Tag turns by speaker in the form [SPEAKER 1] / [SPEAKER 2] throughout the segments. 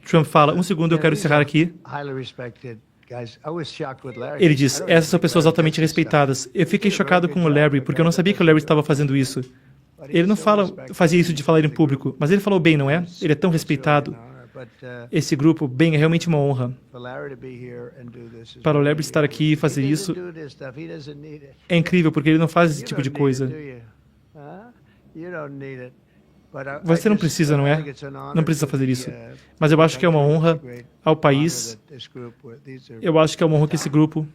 [SPEAKER 1] Trump fala, um segundo, eu quero encerrar aqui. Ele diz, essas são pessoas altamente respeitadas. Eu fiquei chocado com o Larry, porque eu não sabia que o Larry estava fazendo isso. Ele não fazia isso de falar em público, mas ele falou bem, não é? Ele é tão respeitado. Esse grupo, bem, é realmente uma honra. Para o Larry estar aqui e fazer isso, é incrível, porque ele não faz esse tipo de coisa. Você não precisa, não é? Não precisa fazer isso. Mas eu acho que é uma honra ao país. Eu acho que é uma honra que esse grupo...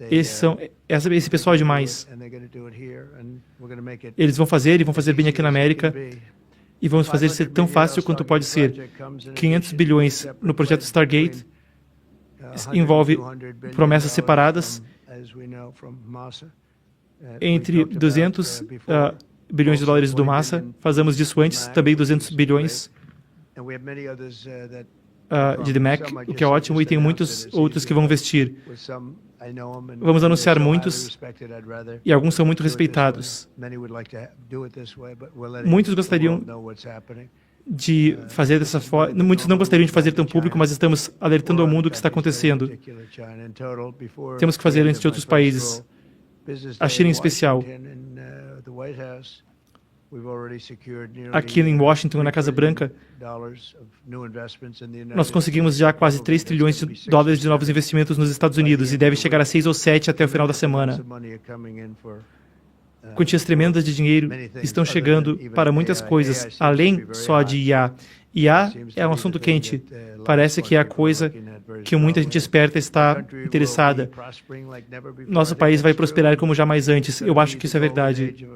[SPEAKER 1] Esse pessoal é demais. Eles vão fazer e vão fazer bem aqui na América. E vamos fazer ser tão fácil quanto pode ser. 500 bilhões no projeto Stargate envolve promessas separadas entre 200 bilhões de dólares do Massa. Fazemos disso antes, também 200 bilhões de DMAC, o que é ótimo, e tem muitos outros que vão investir. Vamos anunciar muitos, e alguns são muito respeitados. Muitos gostariam de fazer dessa forma, muitos não gostariam de fazer tão público, mas estamos alertando ao mundo o que está acontecendo. Temos que fazer antes de outros países. A China em especial. Aqui em Washington, na Casa Branca, nós conseguimos já quase 3 trilhões de dólares de novos investimentos nos Estados Unidos e deve chegar a 6 ou 7 até o final da semana. Quantias tremendas de dinheiro estão chegando para muitas coisas, além só de IA. IA é um assunto quente. Parece que é a coisa que muita gente esperta está interessada. Nosso país vai prosperar como jamais antes. Eu acho que isso é verdade.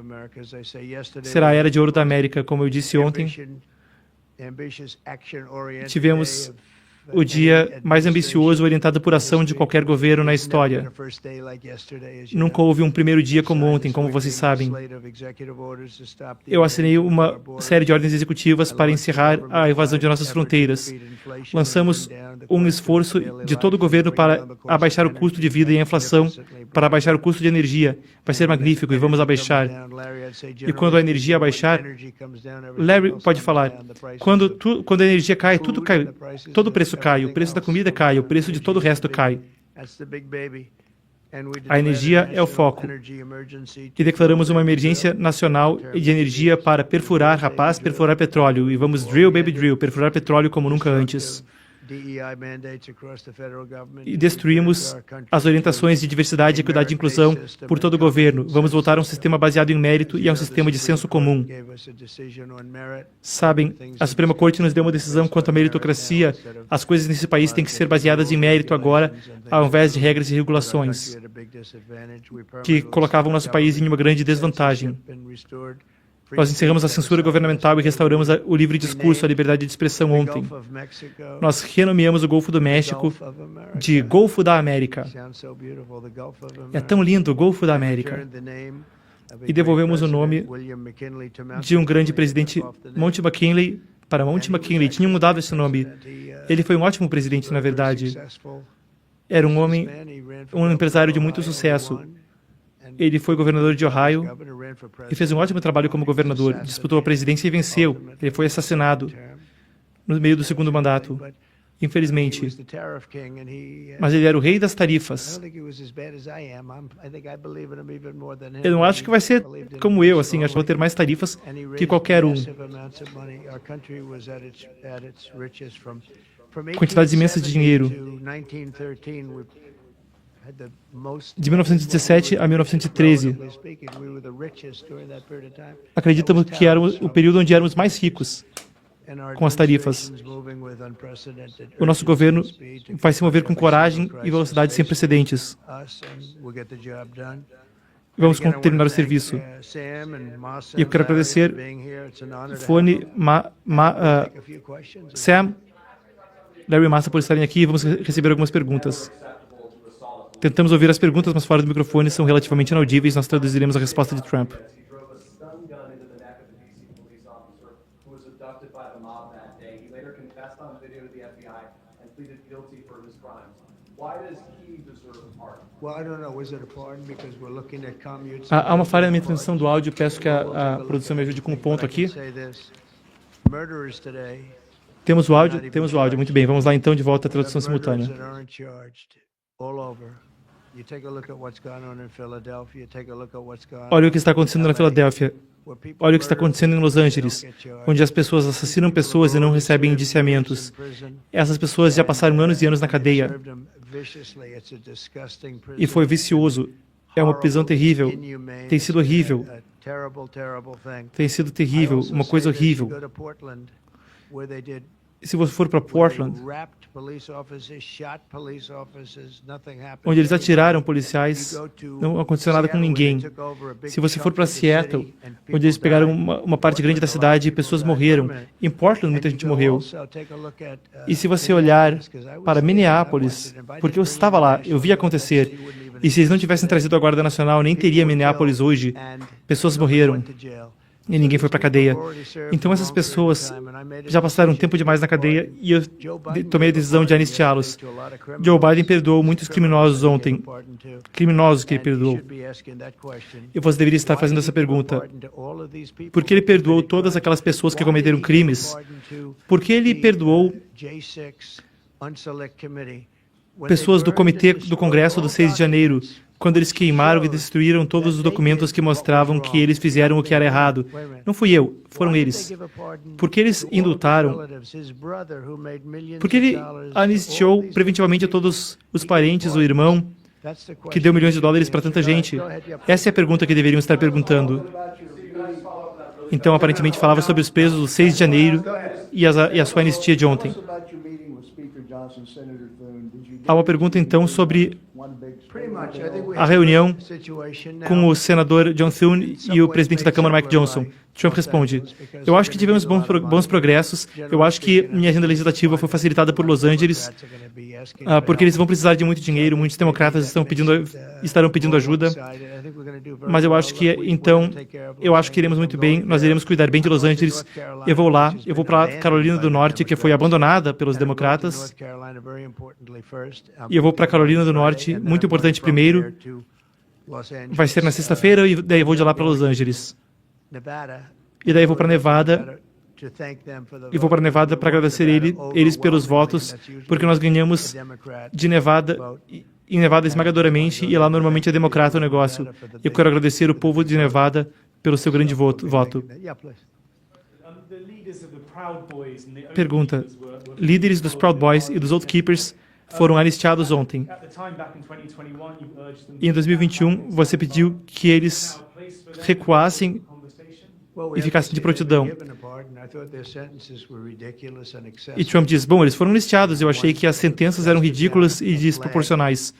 [SPEAKER 1] Será a era de ouro da América, como eu disse ontem. Tivemos o dia mais ambicioso orientado por ação de qualquer governo na história. Nunca houve um primeiro dia como ontem, como vocês sabem. Eu assinei uma série de ordens executivas para encerrar a invasão de nossas fronteiras. Lançamos um esforço de todo o governo para abaixar o custo de vida e a inflação, para abaixar o custo de energia. Vai ser magnífico e vamos abaixar. E quando a energia abaixar, Larry pode falar, quando a energia cai, tudo cai, todo o preço cai, o preço da comida cai, o preço de todo o resto cai. A energia é o foco. E declaramos uma emergência nacional de energia para perfurar, rapaz, perfurar petróleo. E vamos drill, baby drill, perfurar petróleo como nunca antes. E destruímos as orientações de diversidade, equidade e inclusão por todo o governo. Vamos voltar a um sistema baseado em mérito e a um sistema de senso comum. Sabem, a Suprema Corte nos deu uma decisão quanto à meritocracia. As coisas nesse país têm que ser baseadas em mérito agora, ao invés de regras e regulações que colocavam nosso país em uma grande desvantagem. Nós encerramos a censura governamental e restauramos o livre discurso, a liberdade de expressão ontem. Nós renomeamos o Golfo do México de Golfo da América. É tão lindo, Golfo da América. E devolvemos o nome de um grande presidente, Monty McKinley, para Monty McKinley. Tinham mudado esse nome. Ele foi um ótimo presidente, na verdade. Era um homem, um empresário de muito sucesso. Ele foi governador de Ohio e fez um ótimo trabalho como governador. Disputou a presidência e venceu. Ele foi assassinado no meio do segundo mandato, infelizmente. Mas ele era o rei das tarifas. Eu não acho que vai ser como eu, assim. Acho que vou ter mais tarifas que qualquer um. Quantidades imensas de dinheiro. De 1917 a 1913. Acreditamos que era o período onde éramos mais ricos com as tarifas. O nosso governo vai se mover com coragem e velocidade sem precedentes. Vamos terminar o serviço. E eu quero agradecer Fone, Sam, Larry e Massa por estarem aqui e vamos receber algumas perguntas. Tentamos ouvir as perguntas, mas fora do microfone são relativamente inaudíveis. Nós traduziremos a resposta de Trump. Há uma falha na minha transmissão do áudio. Peço que a produção me ajude com um ponto aqui. Temos o áudio? Temos o áudio. Muito bem, vamos lá então, de volta à tradução simultânea. Olha o que está acontecendo na Filadélfia. Olha o que está acontecendo em Los Angeles, onde as pessoas assassinam pessoas e não recebem indiciamentos. Essas pessoas já passaram anos e anos na cadeia. E foi vicioso. É uma prisão terrível. Tem sido horrível. Tem sido terrível, uma coisa horrível. Se você for para Portland, onde eles atiraram policiais, não aconteceu nada com ninguém. Se você for para Seattle, onde eles pegaram uma parte grande da cidade e pessoas morreram. Em Portland, muita gente morreu. E se você olhar para Minneapolis, porque eu estava lá, eu vi acontecer, e se eles não tivessem trazido a Guarda Nacional, nem teria Minneapolis hoje. Pessoas morreram. E ninguém foi para a cadeia. Então essas pessoas já passaram tempo demais na cadeia e eu tomei a decisão de anistiá-los. Joe Biden perdoou muitos criminosos ontem. Criminosos que ele perdoou. E você deveria estar fazendo essa pergunta. Por que ele perdoou todas aquelas pessoas que cometeram crimes? Por que ele perdoou pessoas do Comitê do Congresso do 6 de janeiro, quando eles queimaram e destruíram todos os documentos que mostravam que eles fizeram o que era errado? Não fui eu, foram eles. Por que eles indultaram? Por que ele anistiou preventivamente a todos os parentes, o irmão, que deu milhões de dólares para tanta gente? Essa é a pergunta que deveriam estar perguntando. Então, aparentemente, falava sobre os presos do 6 de janeiro e a sua anistia de ontem. Há uma pergunta, então, sobre a reunião com o senador John Thune e o presidente da Câmara, Mike Johnson. Trump responde: eu acho que tivemos bons progressos. Eu acho que minha agenda legislativa foi facilitada por Los Angeles, porque eles vão precisar de muito dinheiro. Muitos democratas estarão pedindo ajuda. Mas eu acho que, então, iremos muito bem. Nós iremos cuidar bem de Los Angeles. Eu vou lá, eu vou para Carolina do Norte, que foi abandonada pelos democratas. E eu vou para Carolina do Norte, muito importante primeiro. Vai ser na sexta-feira e daí eu vou de lá para Los Angeles. E daí eu vou para Nevada. E vou para Nevada para agradecer eles pelos votos, porque nós ganhamos de Nevada, em Nevada esmagadoramente, e lá normalmente é democrata o negócio. Eu quero agradecer o povo de Nevada pelo seu grande voto. Pergunta: líderes dos Proud Boys e dos Oath Keepers foram anistiados ontem. E em 2021, você pediu que eles recuassem e ficassem de prontidão. E Trump diz: bom, eles foram anistiados. Eu achei que as sentenças eram ridículas e desproporcionais.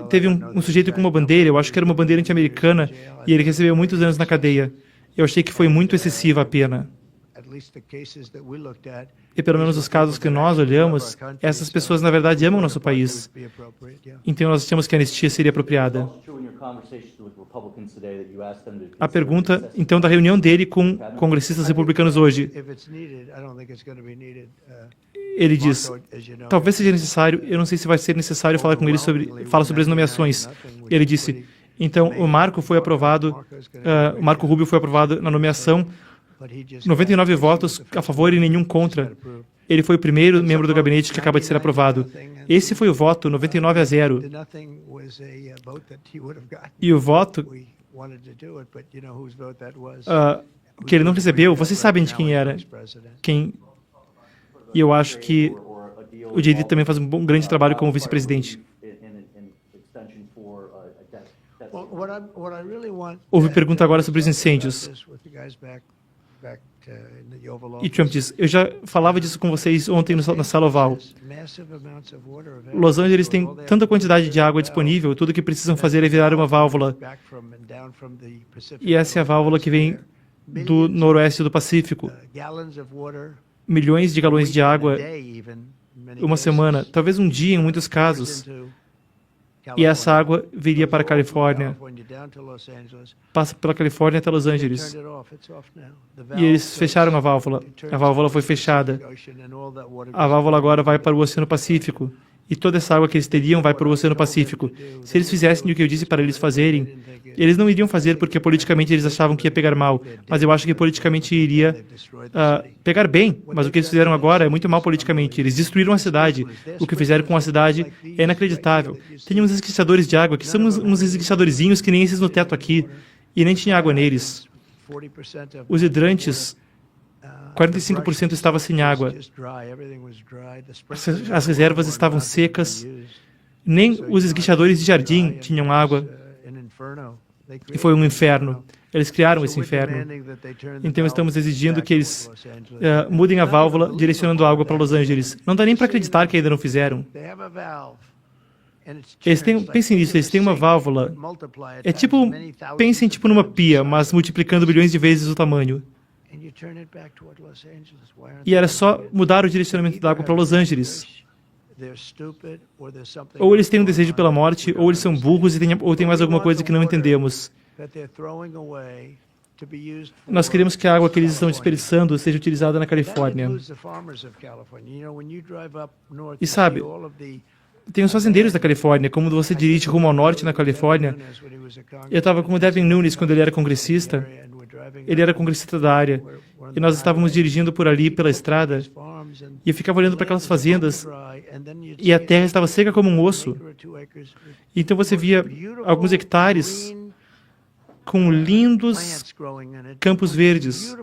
[SPEAKER 1] Teve um sujeito com uma bandeira, eu acho que era uma bandeira anti-americana, e ele recebeu muitos anos na cadeia. Eu achei que foi muito excessiva a pena. E pelo menos os casos que nós olhamos, essas pessoas na verdade amam nosso país. Então nós achamos que a anistia seria apropriada. A pergunta, então, da reunião dele com congressistas republicanos hoje. Ele diz: talvez seja necessário, eu não sei se vai ser necessário falar com ele sobre as nomeações. Ele disse: então, o Marco Rubio foi aprovado na nomeação, 99 votos a favor e nenhum contra. Ele foi o primeiro membro do gabinete que acaba de ser aprovado. Esse foi o voto, 99-0. E o voto que ele não recebeu, vocês sabem de quem era. E eu acho que o J.D. também faz um grande trabalho como vice-presidente. Houve pergunta agora sobre os incêndios. E Trump diz: eu já falava disso com vocês ontem na sala oval. Los Angeles tem tanta quantidade de água disponível, tudo que precisam fazer é virar uma válvula. E essa é a válvula que vem do noroeste do Pacífico. Milhões de galões de água, uma semana, talvez um dia em muitos casos. E essa água viria para a Califórnia, passa pela Califórnia até Los Angeles. E eles fecharam a válvula foi fechada. A válvula agora vai para o Oceano Pacífico. e toda essa água que eles teriam vai para o Oceano Pacífico. Se eles fizessem o que eu disse para eles fazerem, eles não iriam fazer porque politicamente eles achavam que ia pegar mal, mas eu acho que politicamente iria pegar bem. Mas o que eles fizeram agora é muito mal politicamente. Eles destruíram a cidade. O que fizeram com a cidade é inacreditável. Tem uns esguichadores de água, que são uns esguichadorzinhos que nem esses no teto aqui, e nem tinha água neles. Os hidrantes, 45% estava sem água. As reservas estavam secas. Nem os esguichadores de jardim tinham água. E foi um inferno. Eles criaram esse inferno. Então estamos exigindo que eles mudem a válvula direcionando a água para Los Angeles. Não dá nem para acreditar que ainda não fizeram. Pensem nisso, eles têm uma válvula. Pensem tipo numa pia, mas multiplicando bilhões de vezes o tamanho. E era só mudar o direcionamento da água para Los Angeles. Ou eles têm um desejo pela morte, ou eles são burros ou tem mais alguma coisa que não entendemos. Nós queremos que a água que eles estão desperdiçando seja utilizada na Califórnia. E sabe, tem os fazendeiros da Califórnia. Como você dirige rumo ao norte na Califórnia, eu estava com o Devin Nunes quando ele era congressista. Ele era congressista da área. E nós estávamos dirigindo por ali, pela estrada, e eu ficava olhando para aquelas fazendas, e a terra estava seca como um osso. Então você via alguns hectares com lindos campos verdes.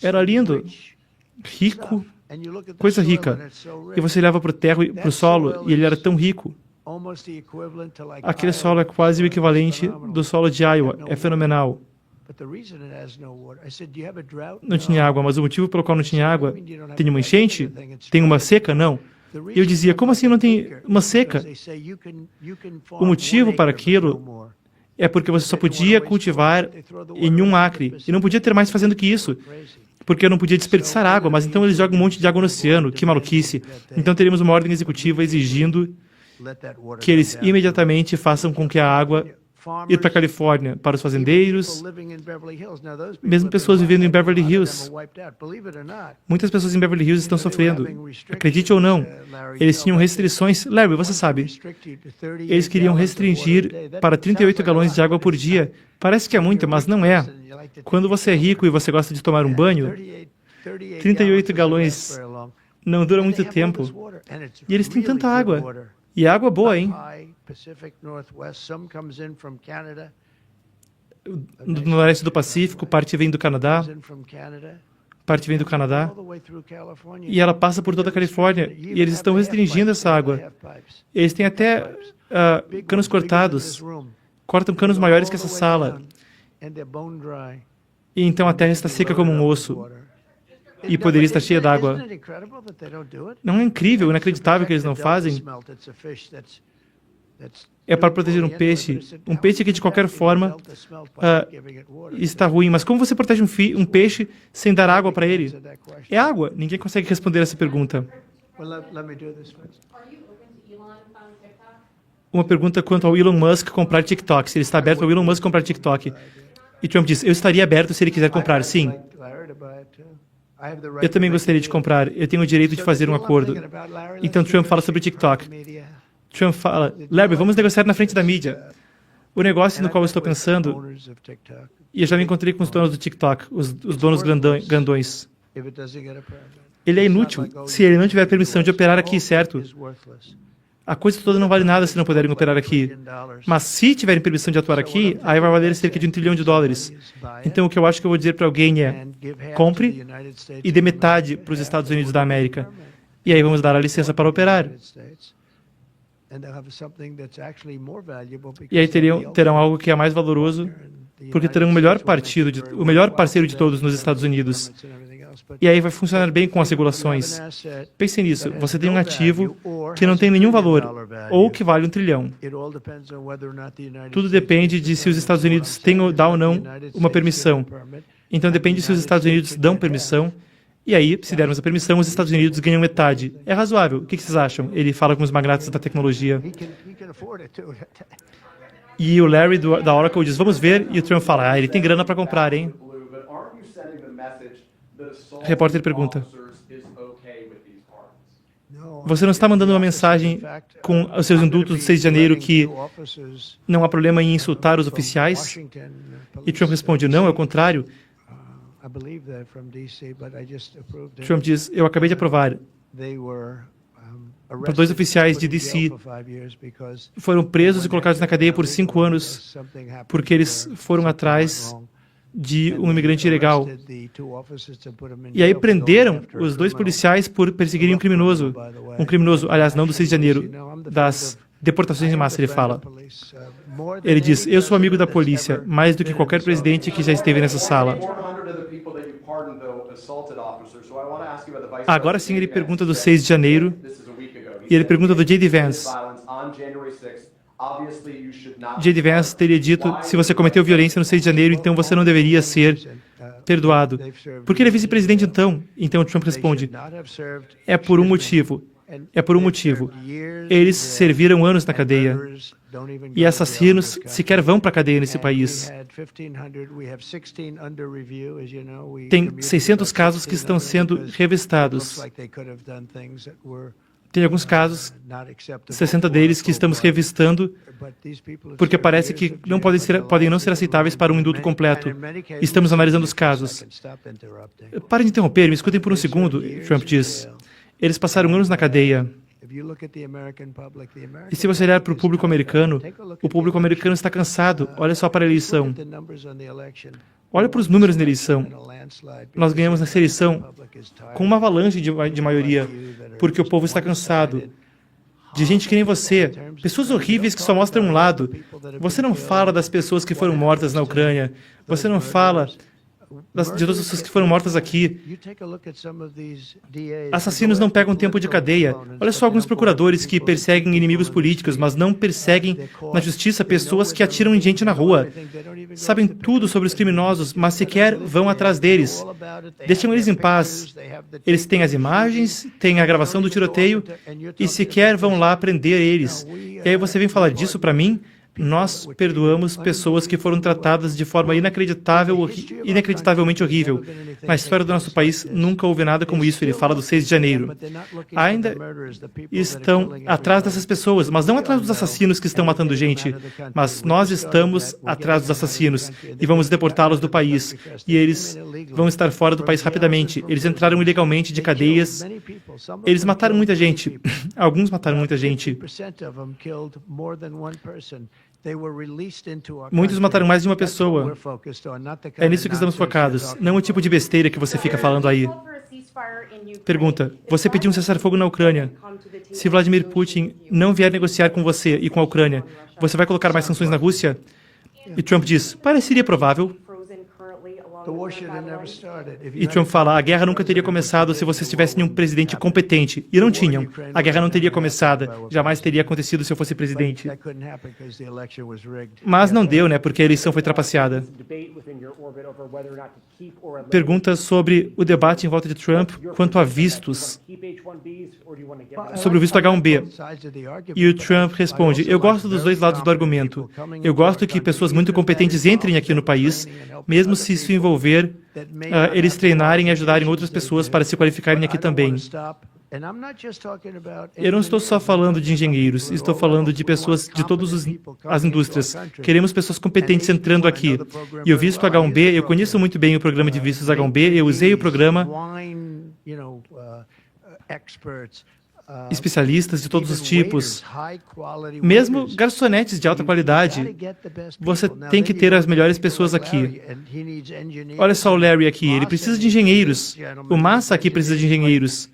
[SPEAKER 1] Era lindo, rico, coisa rica. E você olhava para o solo, e ele era tão rico. Aquele solo é quase o equivalente do solo de Iowa. É fenomenal. Não tinha água, mas o motivo pelo qual não tinha água, tem uma enchente? Tem uma seca? Não. Eu dizia, como assim não tem uma seca? O motivo para aquilo é porque você só podia cultivar em 1 acre, e não podia ter mais fazendo que isso, porque eu não podia desperdiçar água, mas então eles jogam um monte de água no oceano, que maluquice. Então teríamos uma ordem executiva exigindo que eles imediatamente façam com que a água ir para a Califórnia, para os fazendeiros, mesmo pessoas vivendo em Beverly Hills. Muitas pessoas em Beverly Hills estão sofrendo. Acredite ou não, eles tinham restrições. Larry, você sabe, eles queriam restringir para 38 galões de água por dia. Parece que é muito, mas não é. Quando você é rico e você gosta de tomar um banho, 38 galões não dura muito tempo. E eles têm tanta água. E água boa, hein? No noreste do Pacífico, parte vem do Canadá, parte vem do Canadá, e ela passa por toda a Califórnia, e eles estão restringindo essa água. Eles têm até canos cortados, cortam canos maiores que essa sala, e então a terra está seca como um osso, e poderia estar cheia d'água. Não é incrível, inacreditável que eles não fazem? É para proteger um peixe que de qualquer forma está ruim. Mas como você protege um peixe sem dar água para ele? É água. Ninguém consegue responder essa pergunta. Uma pergunta quanto ao Elon Musk comprar TikTok. Se ele está aberto ao Elon Musk comprar TikTok. E Trump diz, eu estaria aberto se ele quiser comprar, sim. Eu também gostaria de comprar. Eu tenho o direito de fazer um acordo. Então Trump fala sobre o TikTok. Trump fala, Larry, vamos negociar na frente da mídia. O negócio no qual eu estou pensando, e eu já me encontrei com os donos do TikTok, os donos grandões. Ele é inútil se ele não tiver permissão de operar aqui, certo? A coisa toda não vale nada se não puderem operar aqui. Mas se tiverem permissão de atuar aqui, aí vai valer cerca de $1 trilhão. Então o que eu acho que eu vou dizer para alguém é, compre e dê metade para os Estados Unidos da América. E aí vamos dar a licença para operar. E aí terão algo que é mais valoroso, porque terão o melhor parceiro de todos nos Estados Unidos. E aí vai funcionar bem com as regulações. Pensem nisso, você tem um ativo que não tem nenhum valor, ou que vale $1 trilhão. Tudo depende de se os Estados Unidos dão ou não uma permissão. Então depende se os Estados Unidos dão permissão, e aí, se dermos a permissão, os Estados Unidos ganham metade. É razoável. O que vocês acham? Ele fala com os magnatas da tecnologia. E o Larry da Oracle diz, vamos ver, e o Trump fala, ele tem grana para comprar, hein? O repórter pergunta, Você não está mandando uma mensagem com os seus indultos do 6 de janeiro que não há problema em insultar os oficiais? E Trump responde, não, é o contrário. Trump diz, eu acabei de aprovar. Para 2 oficiais de D.C. foram presos e colocados na cadeia por 5 anos porque eles foram atrás de um imigrante ilegal. E aí prenderam os 2 policiais por perseguirem um criminoso, aliás, não do 6 de janeiro, das deportações em massa, ele fala. Ele diz, eu sou amigo da polícia, mais do que qualquer presidente que já esteve nessa sala. Agora sim ele pergunta do 6 de janeiro, e ele pergunta do J.D. Vance. J.D. Vance teria dito, se você cometeu violência no 6 de janeiro, então você não deveria ser perdoado. Por que ele é vice-presidente então? Então Trump responde, é por um motivo. É por um motivo. Eles serviram anos na cadeia. E assassinos sequer vão para a cadeia nesse país. Tem 600 casos que estão sendo revistados. Tem alguns casos, 60 deles, que estamos revistando, porque parece que não podem não ser aceitáveis para um indulto completo. Estamos analisando os casos. Parem de interromper, me escutem por um segundo, Trump diz. Eles passaram anos na cadeia. E se você olhar para o público americano está cansado. Olha só para a eleição. Olha para os números na eleição. Nós ganhamos nessa eleição com uma avalanche de maioria, porque o povo está cansado. De gente que nem você. Pessoas horríveis que só mostram um lado. Você não fala das pessoas que foram mortas na Ucrânia. Você não fala de todas as pessoas que foram mortas aqui. Assassinos não pegam tempo de cadeia. Olha só alguns procuradores que perseguem inimigos políticos, mas não perseguem na justiça pessoas que atiram em gente na rua. Sabem tudo sobre os criminosos, mas sequer vão atrás deles. Deixam eles em paz. Eles têm as imagens, têm a gravação do tiroteio e sequer vão lá prender eles. E aí você vem falar disso para mim? Nós perdoamos pessoas que foram tratadas de forma inacreditavelmente horrível. Na história do nosso país, nunca houve nada como isso. Ele fala do 6 de janeiro. Ainda estão atrás dessas pessoas, mas não atrás dos assassinos que estão matando gente. Mas nós estamos atrás dos assassinos e vamos deportá-los do país. E eles vão estar fora do país rapidamente. Eles entraram ilegalmente de cadeias. Eles mataram muita gente. Alguns mataram muita gente. Muitos mataram mais de uma pessoa. É nisso que estamos focados, não o tipo de besteira que você fica falando aí. Pergunta, você pediu um cessar-fogo na Ucrânia. Se Vladimir Putin não vier negociar com você e com a Ucrânia, você vai colocar mais sanções na Rússia? E Trump diz, pareceria provável. E Trump fala, a guerra nunca teria começado se vocês tivessem um presidente competente. E não tinham. A guerra não teria começado. Jamais teria acontecido se eu fosse presidente. Mas não deu, né? Porque a eleição foi trapaceada. Pergunta sobre o debate em volta de Trump quanto a vistos. Sobre o visto H-1B. E o Trump responde, eu gosto dos 2 lados do argumento. Eu gosto que pessoas muito competentes entrem aqui no país, mesmo se isso envolver eles treinarem e ajudarem outras pessoas para se qualificarem aqui também. Eu não estou só falando de engenheiros, estou falando de pessoas de todas as indústrias. Queremos pessoas competentes entrando aqui. E o visto H-1B, eu conheço muito bem o programa de vistos H-1B, eu usei o programa, especialistas de todos os tipos, mesmo garçonetes de alta qualidade. Você tem que ter as melhores pessoas aqui. Olha só o Larry aqui, ele precisa de engenheiros. O Massa aqui precisa de engenheiros.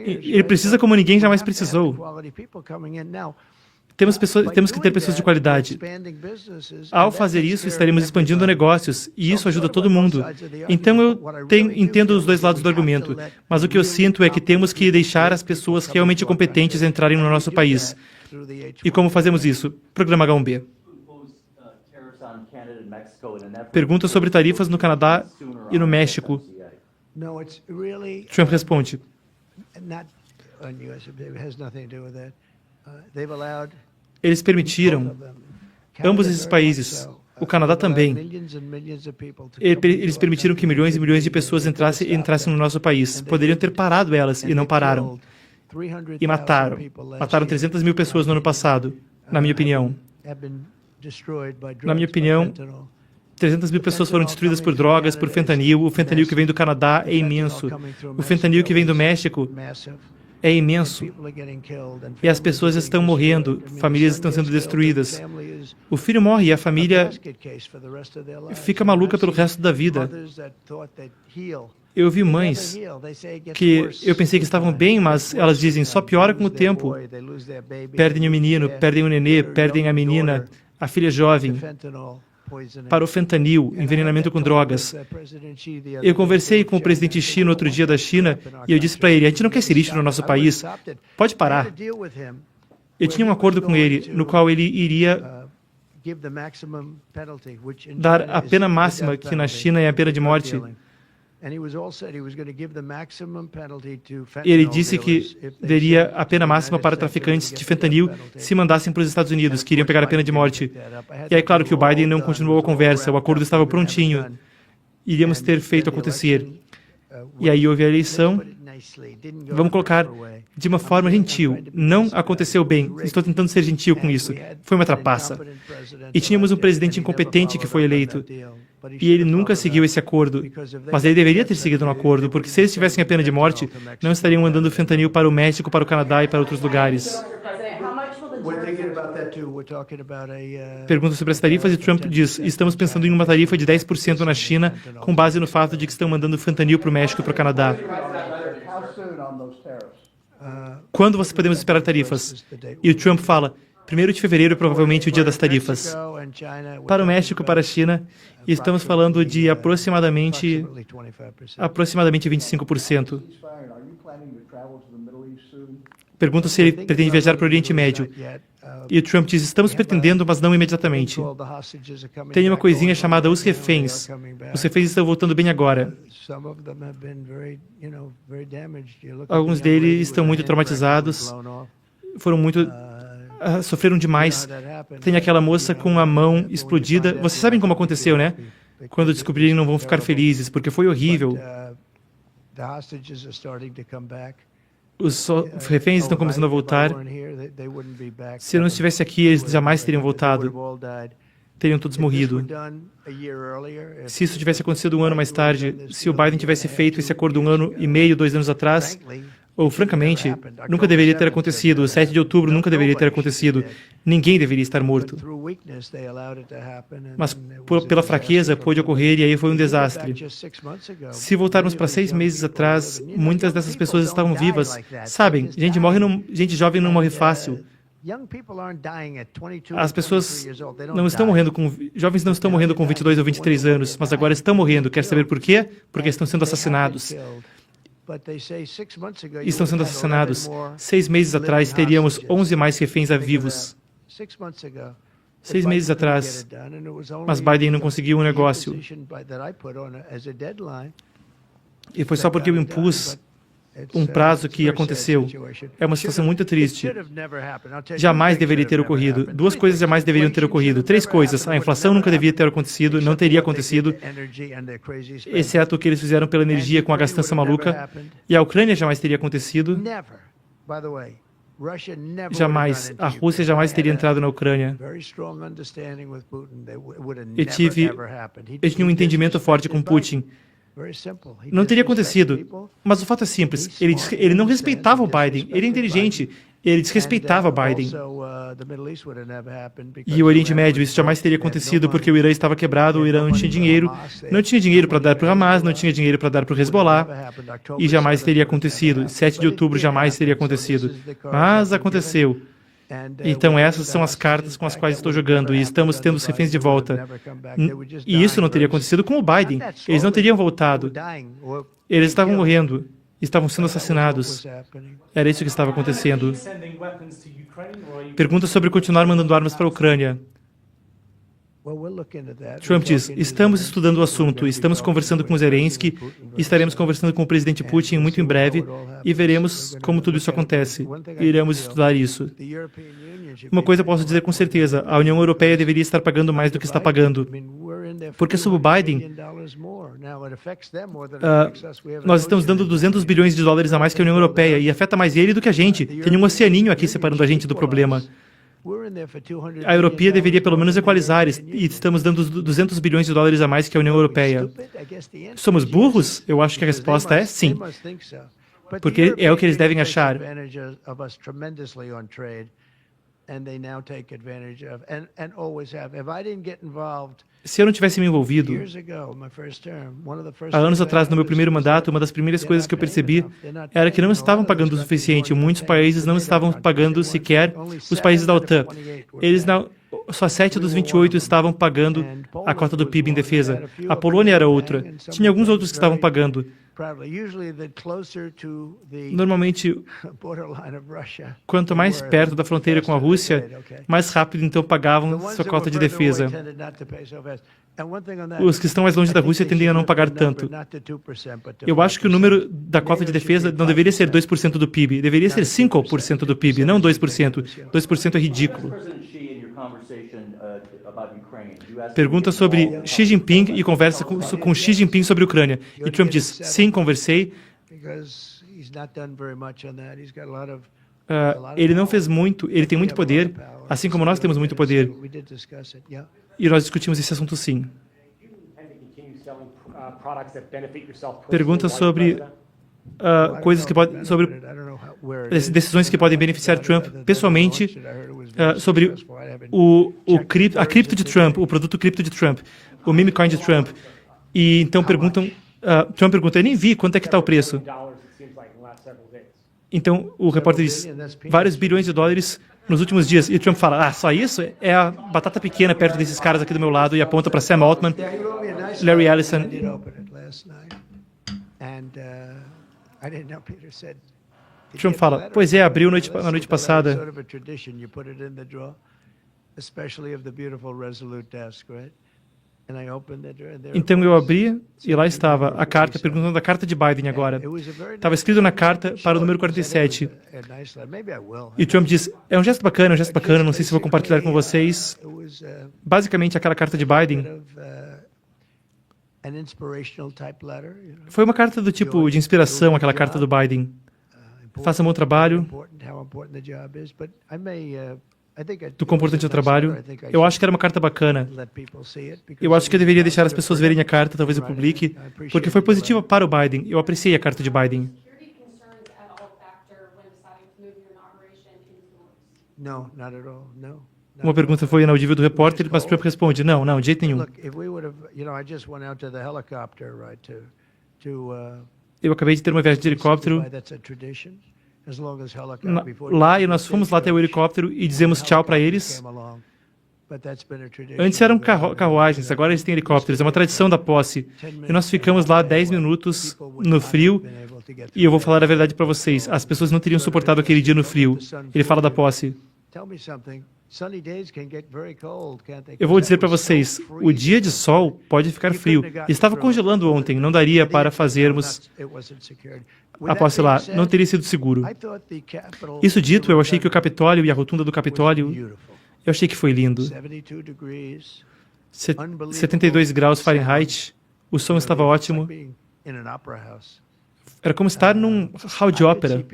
[SPEAKER 1] Ele precisa como ninguém jamais precisou. Temos que ter pessoas de qualidade. Ao fazer isso, estaremos expandindo negócios, e isso ajuda todo mundo. Então, eu entendo os 2 lados do argumento, mas o que eu sinto é que temos que deixar as pessoas realmente competentes entrarem no nosso país. E como fazemos isso? Programa H-1B. Pergunta sobre tarifas no Canadá e no México. Trump responde. Eles permitiram, ambos esses países, o Canadá também, eles permitiram que milhões e milhões de pessoas entrassem no nosso país. Poderiam ter parado elas e não pararam. e mataram. Mataram 300 mil pessoas no ano passado, na minha opinião. Na minha opinião, 300 mil pessoas foram destruídas por drogas, por fentanil. O fentanil que vem do Canadá é imenso. O fentanil que vem do México é imenso. E as pessoas estão morrendo, famílias estão sendo destruídas. O filho morre e a família fica maluca pelo resto da vida. Eu vi mães que eu pensei que estavam bem, mas elas dizem, só piora com o tempo. Perdem o menino, perdem o nenê, perdem a menina, a filha jovem, para o fentanil, envenenamento com drogas. Eu conversei com o presidente Xi no outro dia da China e eu disse para ele, a gente não quer esse lixo no nosso país, pode parar. Eu tinha um acordo com ele, no qual ele iria dar a pena máxima, que na China é a pena de morte. Ele disse que daria a pena máxima para traficantes de fentanil se mandassem para os Estados Unidos, que iriam pegar a pena de morte. E aí, claro que o Biden não continuou a conversa, o acordo estava prontinho. Iríamos ter feito acontecer. E aí houve a eleição. Vamos colocar de uma forma gentil. Não aconteceu bem. Estou tentando ser gentil com isso. Foi uma trapaça. E tínhamos um presidente incompetente que foi eleito. E ele nunca seguiu esse acordo. Mas ele deveria ter seguido um acordo, porque se eles tivessem a pena de morte, não estariam mandando fentanil para o México, para o Canadá e para outros lugares. Pergunta sobre as tarifas e Trump diz, estamos pensando em uma tarifa de 10% na China, com base no fato de que estão mandando fentanil para o México e para o Canadá. Quando você podemos esperar tarifas? E o Trump fala, 1º de fevereiro é provavelmente o dia das tarifas. Para o México e para a China, estamos falando de aproximadamente 25%. Pergunta se ele pretende viajar para o Oriente Médio. E o Trump diz, estamos pretendendo, mas não imediatamente. Tem uma coisinha chamada os reféns. Os reféns estão voltando bem agora. Alguns deles estão muito traumatizados, sofreram demais. Tem aquela moça com a mão explodida. Vocês sabem como aconteceu, né? Quando descobrirem, não vão ficar felizes, porque foi horrível. Os reféns estão começando a voltar. Se eu não estivesse aqui, eles jamais teriam voltado. Teriam todos morrido. Se isso tivesse acontecido um ano mais tarde, se o Biden tivesse feito esse acordo 1 ano e meio, 2 anos atrás, ou, francamente, nunca deveria ter acontecido. O 7 de outubro nunca deveria ter acontecido. Ninguém deveria estar morto. Mas, pela fraqueza, pôde ocorrer e aí foi um desastre. Se voltarmos para 6 meses atrás, muitas dessas pessoas estavam vivas. Sabem, gente jovem não morre fácil. As pessoas não estão morrendo jovens não estão morrendo com 22 ou 23 anos, mas agora estão morrendo. Quer saber por quê? Porque estão sendo assassinados. Estão sendo assassinados. 6 meses atrás, teríamos 11 mais reféns vivos. 6 meses atrás. Mas Biden não conseguiu um negócio. E foi só porque eu impus um prazo que aconteceu. É uma situação muito triste. Jamais deveria ter ocorrido. 2 coisas jamais deveriam ter ocorrido. 3 coisas. A inflação nunca deveria ter acontecido, não teria acontecido, exceto o que eles fizeram pela energia com a gastança maluca. E a Ucrânia jamais teria acontecido. Jamais. A Rússia jamais teria entrado na Ucrânia. Eu tinha um entendimento forte com Putin. Não teria acontecido. Mas o fato é simples. Ele não respeitava o Biden. Ele é inteligente. Ele desrespeitava o Biden. E o Oriente Médio, isso jamais teria acontecido porque o Irã estava quebrado, o Irã não tinha dinheiro. Não tinha dinheiro para dar para o Hamas, não tinha dinheiro para dar para o Hezbollah. E jamais teria acontecido. 7 de outubro jamais teria acontecido. Mas aconteceu. Então essas são as cartas com as quais estou jogando e estamos tendo os reféns de volta. E isso não teria acontecido com o Biden. Eles não teriam voltado. Eles estavam morrendo. Estavam sendo assassinados. Era isso que estava acontecendo. Pergunta sobre continuar mandando armas para a Ucrânia. Trump diz, estamos estudando o assunto, estamos conversando com Zelensky, estaremos conversando com o presidente Putin muito em breve e veremos como tudo isso acontece. Iremos estudar isso. Uma coisa eu posso dizer com certeza, a União Europeia deveria estar pagando mais do que está pagando. Porque sob o Biden, nós estamos dando 200 bilhões de dólares a mais que a União Europeia e afeta mais ele do que a gente. Tem um oceaninho aqui separando a gente do problema. A europeia deveria pelo menos equalizar e estamos dando 200 bilhões de dólares a mais que a União Europeia. Somos burros? Eu acho que a resposta é sim. Porque é o que eles devem achar. Se eu não tivesse me envolvido, há anos atrás, no meu primeiro mandato, uma das primeiras coisas que eu percebi era que não estavam pagando o suficiente. Muitos países não estavam pagando sequer os países da OTAN. Só 7 dos 28 estavam pagando a cota do PIB em defesa. A Polônia era outra. Tinha alguns outros que estavam pagando. Normalmente, quanto mais perto da fronteira com a Rússia, mais rápido então pagavam sua cota de defesa. Os que estão mais longe da Rússia tendem a não pagar tanto. Eu acho que o número da cota de defesa não deveria ser 2% do PIB, deveria ser 5% do PIB, não 2%. 2% é ridículo. Pergunta sobre Xi Jinping e conversa com Xi Jinping sobre a Ucrânia. E Trump diz, sim, conversei. Ele não fez muito, ele tem muito poder, assim como nós temos muito poder. E nós discutimos esse assunto sim. Pergunta sobre coisas que podem, sobre decisões que podem beneficiar Trump pessoalmente, sobre a cripto de Trump, o produto cripto de Trump, o meme coin de Trump. E então Trump pergunta, eu nem vi quanto é que está o preço. Então o repórter diz, vários bilhões de dólares nos últimos dias. E Trump fala, só isso? É a batata pequena perto desses caras aqui do meu lado, e aponta para Sam Altman, Larry Ellison. Trump fala, pois é, abriu na noite passada. Então eu abri e lá estava a carta, perguntando da carta de Biden agora. Estava escrito na carta para o número 47. E Trump diz, é um gesto bacana, não sei se vou compartilhar com vocês. Basicamente, aquela carta de Biden foi uma carta do tipo de inspiração, aquela carta do Biden. Faça um bom trabalho. Do comportante do trabalho. Eu acho que era uma carta bacana. Eu acho que eu deveria deixar as pessoas verem a carta, talvez eu publique, porque foi positiva para o Biden. Eu apreciei a carta de Biden. Uma pergunta foi inaudível do repórter, mas Trump responde, não, de jeito nenhum. Eu acabei de ter uma viagem de helicóptero lá e nós fomos lá até o helicóptero e dizemos tchau para eles. Antes eram carruagens, agora eles têm helicópteros. É uma tradição da posse. E nós ficamos lá 10 minutos no frio. E eu vou falar a verdade para vocês. As pessoas não teriam suportado aquele dia no frio. Ele fala da posse. Eu vou dizer para vocês, o dia de sol pode ficar frio. Estava congelando ontem, não daria para fazermos a posse lá. Não teria sido seguro. Isso dito, eu achei que o Capitólio e a rotunda do Capitólio, eu achei que foi lindo. 72 graus Fahrenheit, o som estava ótimo. Era como estar num hall de ópera.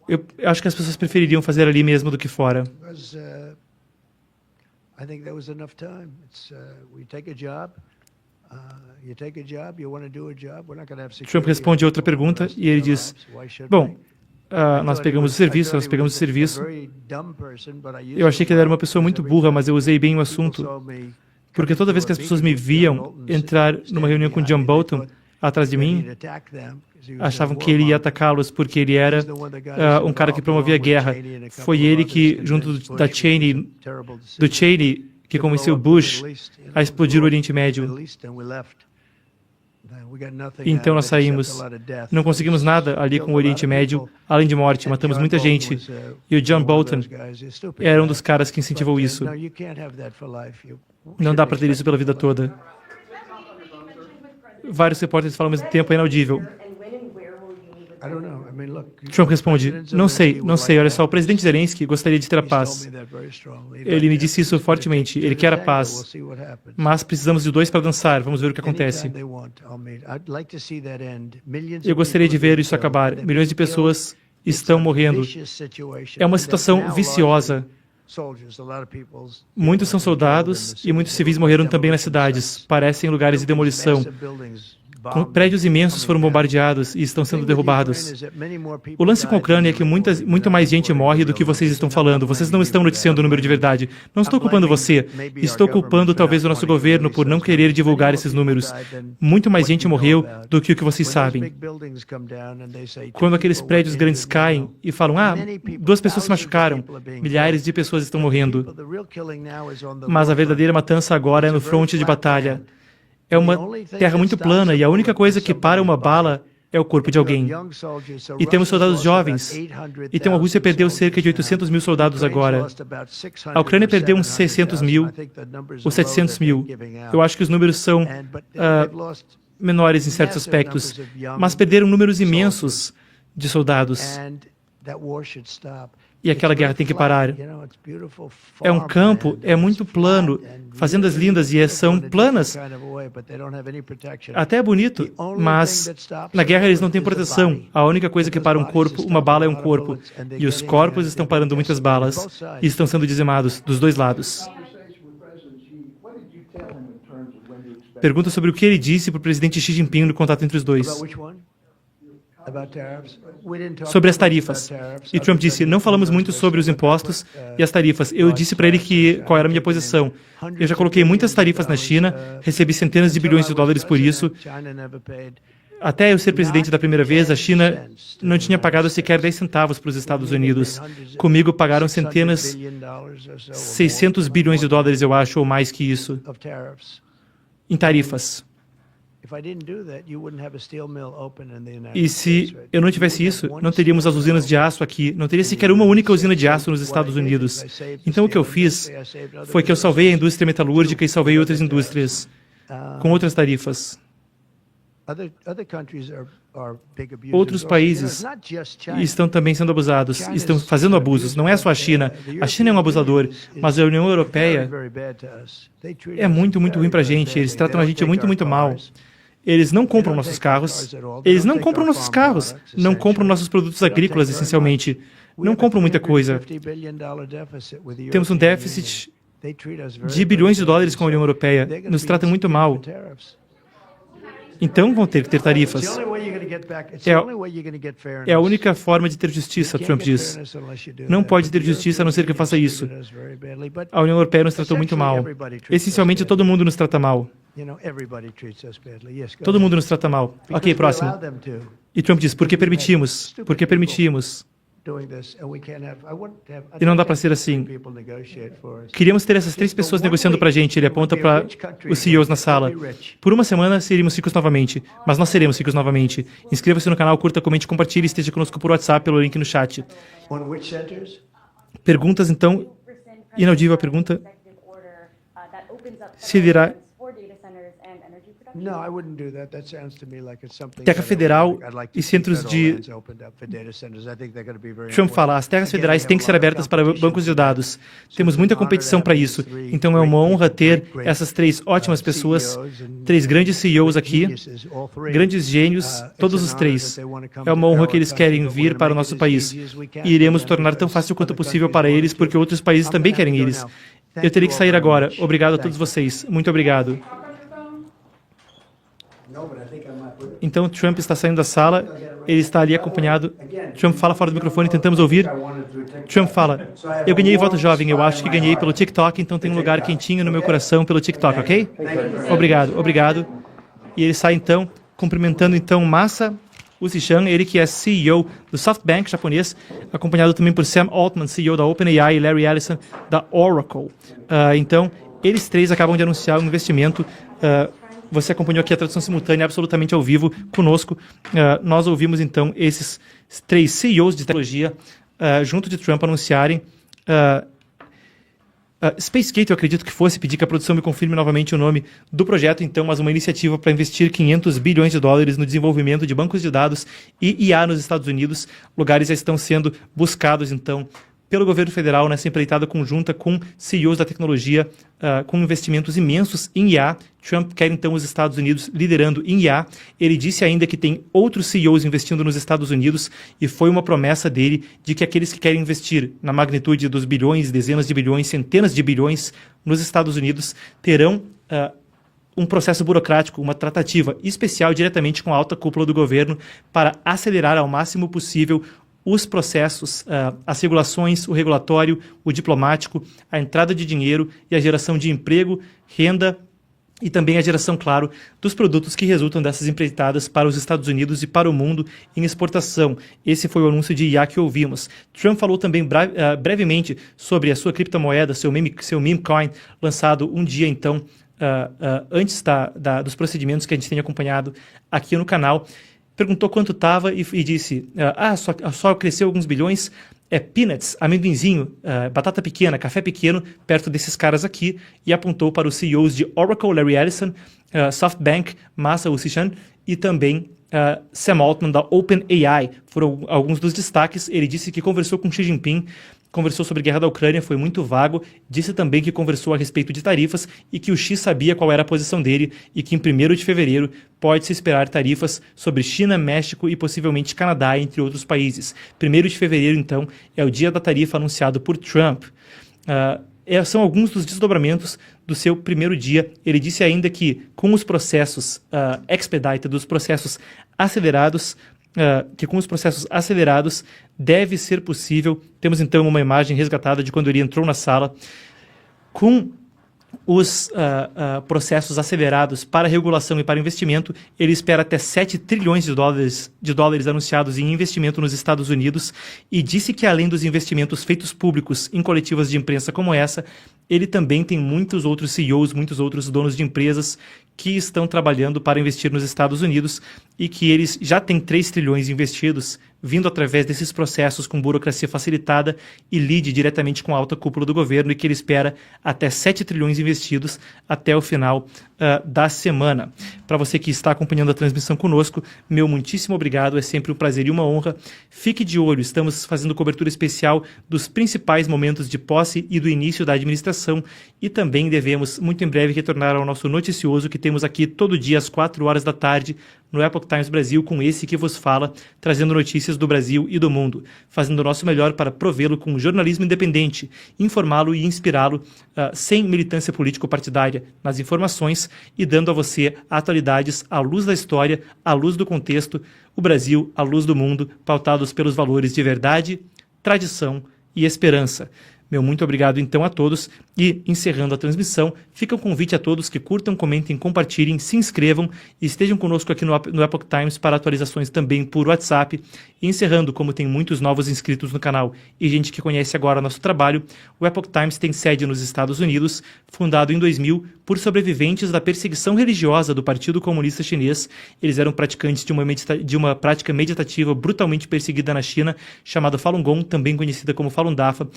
[SPEAKER 1] Eu acho que as pessoas prefeririam fazer ali mesmo do que fora. Trump responde a outra pergunta e ele diz, bom, nós pegamos o serviço. Eu achei que ele era uma pessoa muito burra, mas eu usei bem o assunto. Porque toda vez que as pessoas me viam entrar numa reunião com John Bolton, atrás de mim, achavam que ele ia atacá-los porque ele era um cara que promovia guerra. Foi ele que, junto do Cheney, que convenceu Bush a explodir o Oriente Médio. Então nós saímos. Não conseguimos nada ali com o Oriente Médio, além de morte. Matamos muita gente. E o John Bolton era um dos caras que incentivou isso. Não dá para ter isso pela vida toda. Vários repórteres falam ao mesmo tempo, é inaudível. Trump responde, não sei, olha só, o presidente Zelensky gostaria de ter a paz. Ele me disse isso fortemente, ele quer a paz, mas precisamos de dois para dançar, vamos ver o que acontece. Eu gostaria de ver isso acabar, milhões de pessoas estão morrendo. É uma situação viciosa. Muitos são soldados e muitos civis morreram também nas cidades, parecem lugares de demolição. Prédios imensos foram bombardeados e estão sendo derrubados. O lance com a Ucrânia é que muito mais gente morre do que vocês estão falando. Vocês não estão noticiando o número de verdade. Não estou culpando você. Estou culpando talvez o nosso governo por não querer divulgar esses números. Muito mais gente morreu do que o que vocês sabem. Quando aqueles prédios grandes caem e falam, 2 pessoas se machucaram, milhares de pessoas estão morrendo. Mas a verdadeira matança agora é no fronte de batalha. É uma terra muito plana e a única coisa que para uma bala é o corpo de alguém. E temos soldados jovens. Então a Rússia perdeu cerca de 800 mil soldados agora. A Ucrânia perdeu uns 600 mil ou 700 mil. Eu acho que os números são menores em certos aspectos, mas perderam números imensos de soldados. E aquela guerra tem que parar. É um campo, é muito plano, fazendas lindas e são planas. Até é bonito, mas na guerra eles não têm proteção. A única coisa que para um corpo, uma bala é um corpo. E os corpos estão parando muitas balas e estão sendo dizimados dos dois lados. Pergunta sobre o que ele disse para o presidente Xi Jinping no contato entre os dois. Sobre as tarifas. E Trump disse, não falamos muito sobre os impostos e as tarifas. Eu disse para ele qual era a minha posição. Eu já coloquei muitas tarifas na China, recebi centenas de bilhões de dólares por isso. Até eu ser presidente da primeira vez, a China não tinha pagado sequer 10 centavos para os Estados Unidos. Comigo pagaram centenas, 600 bilhões de dólares, eu acho, ou mais que isso, em tarifas. E se eu não tivesse isso, não teríamos as usinas de aço aqui, não teria sequer uma única usina de aço nos Estados Unidos. Então o que eu fiz foi que eu salvei a indústria metalúrgica e salvei outras indústrias com outras tarifas. Outros países estão também sendo abusados, estão fazendo abusos. Não é só a China. A China é um abusador, mas a União Europeia é muito, muito ruim para a gente. Eles tratam a gente muito, muito mal. Eles não compram nossos carros. Eles não compram nossos carros. Não compram nossos produtos agrícolas, essencialmente. Não compram muita coisa. Temos um déficit de bilhões de dólares com a União Europeia. Nos tratam muito mal. Então vão ter que ter tarifas. É a única forma de ter justiça, Trump diz. Não pode ter justiça a não ser que faça isso. A União Europeia nos tratou muito mal. Essencialmente, todo mundo nos trata mal. Todo mundo nos trata mal. Ok, próximo. E Trump diz, por que permitimos? Por que permitimos? E não dá para ser assim. Queríamos ter essas 3 pessoas negociando para a gente. Ele aponta para os CEOs na sala. Por uma semana seríamos ricos novamente, mas nós seremos ricos novamente. Inscreva-se no canal, curta, comente, compartilhe e esteja conosco por WhatsApp pelo link no chat. Perguntas, então. Inaudível a pergunta. Se dirá terra federal e centros de... Trump fala, as terras federais têm que ser abertas para bancos de dados. Temos muita competição para isso. Então é uma honra ter essas 3 ótimas pessoas, 3 grandes CEOs aqui, grandes gênios, todos os 3. É uma honra que eles querem vir para o nosso país. E iremos tornar tão fácil quanto possível para eles, porque outros países também querem eles. Eu teria que sair agora. Obrigado a todos vocês. Muito obrigado. Então, Trump está saindo da sala, ele está ali acompanhado. Trump fala fora do microfone, tentamos ouvir. Trump fala, eu ganhei voto jovem, eu acho que ganhei pelo TikTok, então tem um lugar quentinho no meu coração pelo TikTok, ok? Obrigado, obrigado. E ele sai então, cumprimentando então Masa Uchi-chan, ele que é CEO do SoftBank japonês, acompanhado também por Sam Altman, CEO da OpenAI, e Larry Ellison, da Oracle. Então, eles 3 acabam de anunciar um investimento. Você acompanhou aqui a tradução simultânea absolutamente ao vivo conosco. Nós ouvimos, então, esses 3 CEOs de tecnologia junto de Trump anunciarem SpaceGate, eu acredito que fosse, pedir que a produção me confirme novamente o nome do projeto, então, mas uma iniciativa para investir 500 bilhões de dólares no desenvolvimento de bancos de dados e IA nos Estados Unidos. Lugares já estão sendo buscados, então, pelo governo federal nessa empreitada conjunta com CEOs da tecnologia, com investimentos imensos em IA. Trump quer, então, os Estados Unidos liderando em IA. Ele disse ainda que tem outros CEOs investindo nos Estados Unidos e foi uma promessa dele de que aqueles que querem investir na magnitude dos bilhões, dezenas de bilhões, centenas de bilhões nos Estados Unidos terão um processo burocrático, uma tratativa especial diretamente com a alta cúpula do governo para acelerar ao máximo possível os processos, as regulações, o regulatório, o diplomático, a entrada de dinheiro e a geração de emprego, renda e também a geração, claro, dos produtos que resultam dessas empreitadas para os Estados Unidos e para o mundo em exportação. Esse foi o anúncio de IA que ouvimos. Trump falou também brevemente sobre a sua criptomoeda, seu meme coin, lançado um dia, então, antes dos procedimentos que a gente tem acompanhado aqui no canal. Perguntou quanto estava e disse, só cresceu alguns bilhões, peanuts, amendoinzinho, batata pequena, café pequeno, perto desses caras aqui, e apontou para os CEOs de Oracle, Larry Ellison, SoftBank, Masa Usishan, e também Sam Altman, da OpenAI. Foram alguns dos destaques. Ele disse que conversou com Xi Jinping, conversou sobre a guerra da Ucrânia, foi muito vago, disse também que conversou a respeito de tarifas e que o Xi sabia qual era a posição dele e que em 1º de fevereiro pode-se esperar tarifas sobre China, México e possivelmente Canadá, entre outros países. 1º de fevereiro, então, é o dia da tarifa anunciado por Trump. São alguns dos desdobramentos do seu primeiro dia. Ele disse ainda que com os processos expedited, os processos acelerados, deve ser possível. Temos então uma imagem resgatada de quando ele entrou na sala. Com os processos acelerados para regulação e para investimento, ele espera até 7 trilhões de dólares anunciados em investimento nos Estados Unidos e disse que além dos investimentos feitos públicos em coletivas de imprensa como essa, ele também tem muitos outros CEOs, muitos outros donos de empresas que estão trabalhando para investir nos Estados Unidos e que eles já têm 3 trilhões investidos vindo através desses processos com burocracia facilitada e lide diretamente com a alta cúpula do governo e que ele espera até 7 trilhões investidos até o final da semana. Para você que está acompanhando a transmissão conosco, meu muitíssimo obrigado, é sempre um prazer e uma honra. Fique de olho, estamos fazendo cobertura especial dos principais momentos de posse e do início da administração e também devemos muito em breve retornar ao nosso noticioso que temos aqui todo dia às 4 horas da tarde no Epoch Times Brasil, com esse que vos fala, trazendo notícias do Brasil e do mundo, fazendo o nosso melhor para provê-lo com jornalismo independente, informá-lo e inspirá-lo sem militância político-partidária nas informações e dando a você atualidades à luz da história, à luz do contexto, o Brasil à luz do mundo, pautados pelos valores de verdade, tradição e esperança. Meu muito obrigado então a todos e, encerrando a transmissão, fica um convite a todos que curtam, comentem, compartilhem, se inscrevam e estejam conosco aqui no Epoch Times para atualizações também por WhatsApp. E encerrando, como tem muitos novos inscritos no canal e gente que conhece agora nosso trabalho, o Epoch Times tem sede nos Estados Unidos, fundado em 2000 por sobreviventes da perseguição religiosa do Partido Comunista Chinês. Eles eram praticantes de uma prática meditativa brutalmente perseguida na China, chamada Falun Gong, também conhecida como Falun Dafa.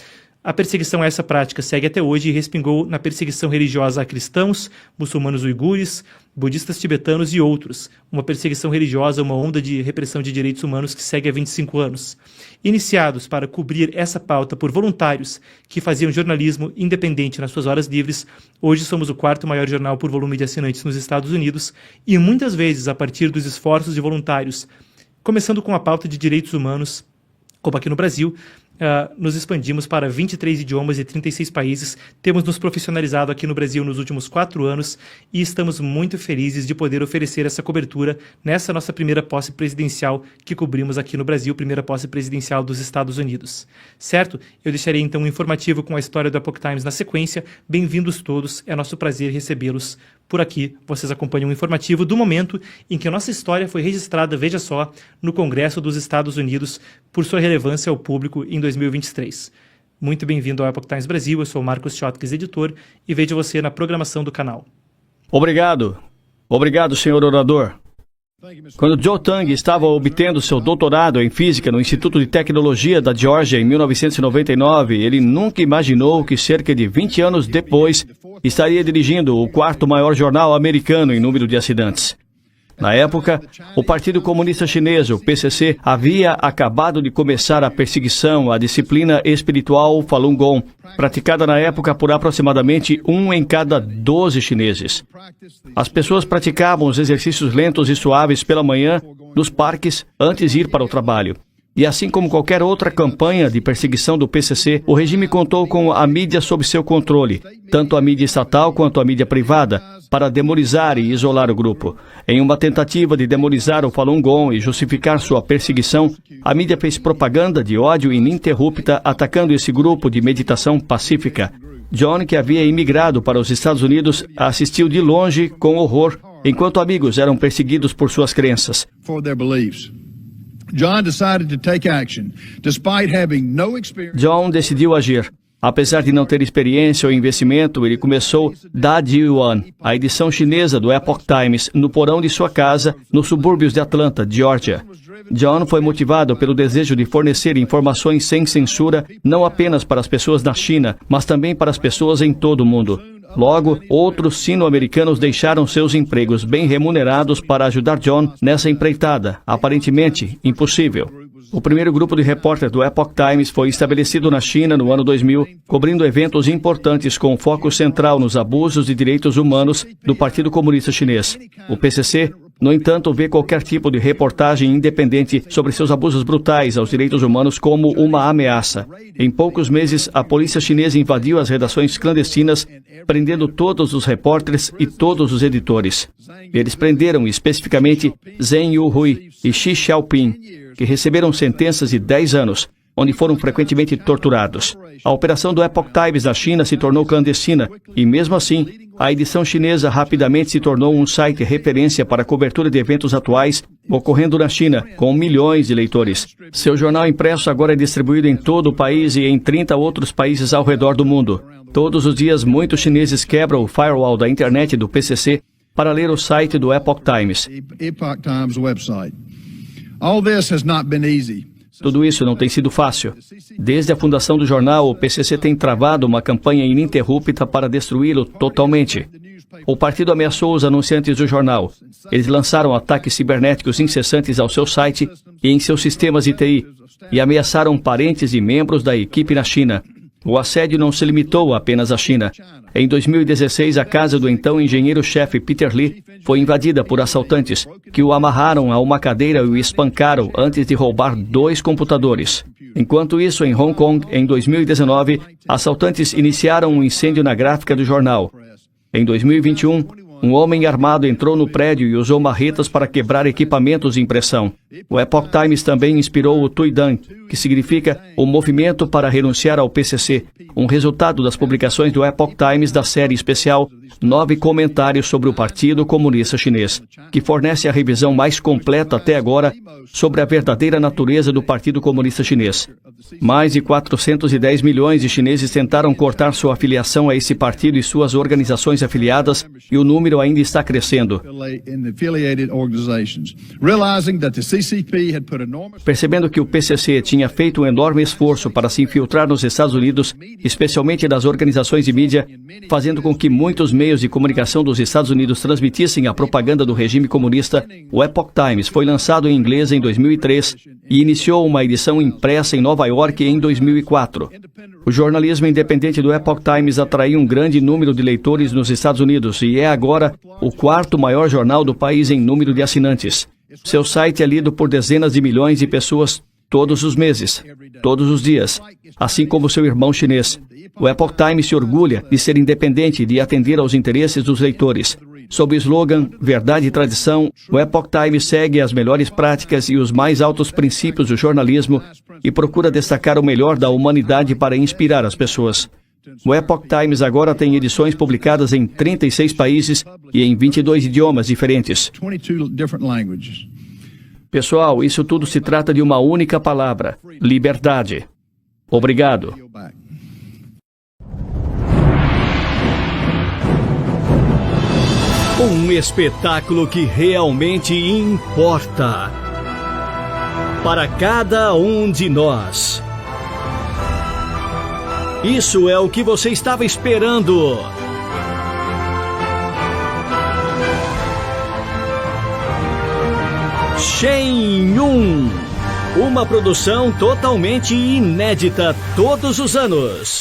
[SPEAKER 1] A perseguição a essa prática segue até hoje e respingou na perseguição religiosa a cristãos, muçulmanos uigures, budistas tibetanos e outros. Uma perseguição religiosa, uma onda de repressão de direitos humanos que segue há 25 anos. Iniciados para cobrir essa pauta por voluntários que faziam jornalismo independente nas suas horas livres, hoje somos o 4º maior jornal por volume de assinantes nos Estados Unidos e muitas vezes a partir dos esforços de voluntários, começando com a pauta de direitos humanos, como aqui no Brasil, nos expandimos para 23 idiomas e 36 países, temos nos profissionalizado aqui no Brasil nos últimos 4 anos e estamos muito felizes de poder oferecer essa cobertura nessa nossa primeira posse presidencial que cobrimos aqui no Brasil, primeira posse presidencial dos Estados Unidos. Certo? Eu deixarei então um informativo com a história do Epoch Times na sequência. Bem-vindos todos, é nosso prazer recebê-los por aqui. Vocês acompanham o informativo do momento em que a nossa história foi registrada, veja só, no Congresso dos Estados Unidos por sua relevância ao público em 2023. Muito bem-vindo ao Epoch Times Brasil, eu sou o Marcos Chotques, editor, e vejo você na programação do canal.
[SPEAKER 2] Obrigado, senhor orador. Quando Joe Tang estava obtendo seu doutorado em física no Instituto de Tecnologia da Geórgia em 1999, ele nunca imaginou que cerca de 20 anos depois estaria dirigindo o quarto maior jornal americano em número de assinantes. Na época, o Partido Comunista Chinês, o PCC, havia acabado de começar a perseguição à disciplina espiritual Falun Gong, praticada na época por aproximadamente 1 em cada 12 chineses. As pessoas praticavam os exercícios lentos e suaves pela manhã nos parques antes de ir para o trabalho. E assim como qualquer outra campanha de perseguição do PCC, o regime contou com a mídia sob seu controle, tanto a mídia estatal quanto a mídia privada, para demonizar e isolar o grupo. Em uma tentativa de demonizar o Falun Gong e justificar sua perseguição, a mídia fez propaganda de ódio ininterrupta atacando esse grupo de meditação pacífica. John, que havia imigrado para os Estados Unidos, assistiu de longe com horror, enquanto amigos eram perseguidos por suas crenças. John decidiu agir. Apesar de não ter experiência ou investimento, ele começou Da Yuan, a edição chinesa do Epoch Times, no porão de sua casa, nos subúrbios de Atlanta, Geórgia. John foi motivado pelo desejo de fornecer informações sem censura, não apenas para as pessoas na China, mas também para as pessoas em todo o mundo. Logo, outros sino-americanos deixaram seus empregos bem remunerados para ajudar John nessa empreitada, aparentemente impossível. O primeiro grupo de repórteres do Epoch Times foi estabelecido na China no ano 2000, cobrindo eventos importantes com foco central nos abusos de direitos humanos do Partido Comunista Chinês. O PCC, no entanto, vê qualquer tipo de reportagem independente sobre seus abusos brutais aos direitos humanos como uma ameaça. Em poucos meses, a polícia chinesa invadiu as redações clandestinas, prendendo todos os repórteres e todos os editores. Eles prenderam especificamente Zheng Youhui e Xi Xiaoping, que receberam sentenças de 10 anos, onde foram frequentemente torturados. A operação do Epoch Times na China se tornou clandestina e, mesmo assim, a edição chinesa rapidamente se tornou um site referência para a cobertura de eventos atuais ocorrendo na China, com milhões de leitores. Seu jornal impresso agora é distribuído em todo o país e em 30 outros países ao redor do mundo. Todos os dias, muitos chineses quebram o firewall da internet do PCC para ler o site do Epoch Times. Tudo isso não tem sido fácil. Desde a fundação do jornal, o PCC tem travado uma campanha ininterrupta para destruí-lo totalmente. O partido ameaçou os anunciantes do jornal. Eles lançaram ataques cibernéticos incessantes ao seu site e em seus sistemas de TI, e ameaçaram parentes e membros da equipe na China. O assédio não se limitou apenas à China. Em 2016, a casa do então engenheiro-chefe Peter Lee foi invadida por assaltantes, que o amarraram a uma cadeira e o espancaram antes de roubar 2 computadores. Enquanto isso, em Hong Kong, em 2019, assaltantes iniciaram um incêndio na gráfica do jornal. Em 2021, um homem armado entrou no prédio e usou marretas para quebrar equipamentos de impressão. O Epoch Times também inspirou o Tuidan, que significa o movimento para renunciar ao PCC, um resultado das publicações do Epoch Times da série especial 9 comentários sobre o Partido Comunista Chinês, que fornece a revisão mais completa até agora sobre a verdadeira natureza do Partido Comunista Chinês. Mais de 410 milhões de chineses tentaram cortar sua afiliação a esse partido e suas organizações afiliadas, e o número ainda está crescendo. Percebendo que o PCC tinha feito um enorme esforço para se infiltrar nos Estados Unidos, especialmente nas organizações de mídia, fazendo com que muitos meios de comunicação dos Estados Unidos transmitissem a propaganda do regime comunista, o Epoch Times foi lançado em inglês em 2003 e iniciou uma edição impressa em Nova York em 2004. O jornalismo independente do Epoch Times atraiu um grande número de leitores nos Estados Unidos e é agora o 4º maior jornal do país em número de assinantes. Seu site é lido por dezenas de milhões de pessoas todos os meses, todos os dias, assim como seu irmão chinês. O Epoch Times se orgulha de ser independente e de atender aos interesses dos leitores. Sob o slogan Verdade e Tradição, o Epoch Times segue as melhores práticas e os mais altos princípios do jornalismo e procura destacar o melhor da humanidade para inspirar as pessoas. O Epoch Times agora tem edições publicadas em 36 países e em 22 idiomas diferentes. Pessoal, isso tudo se trata de uma única palavra: liberdade. Obrigado. Um espetáculo que realmente importa para cada um de nós. Isso é o que você estava esperando. Shen Yun, uma produção totalmente inédita todos os anos.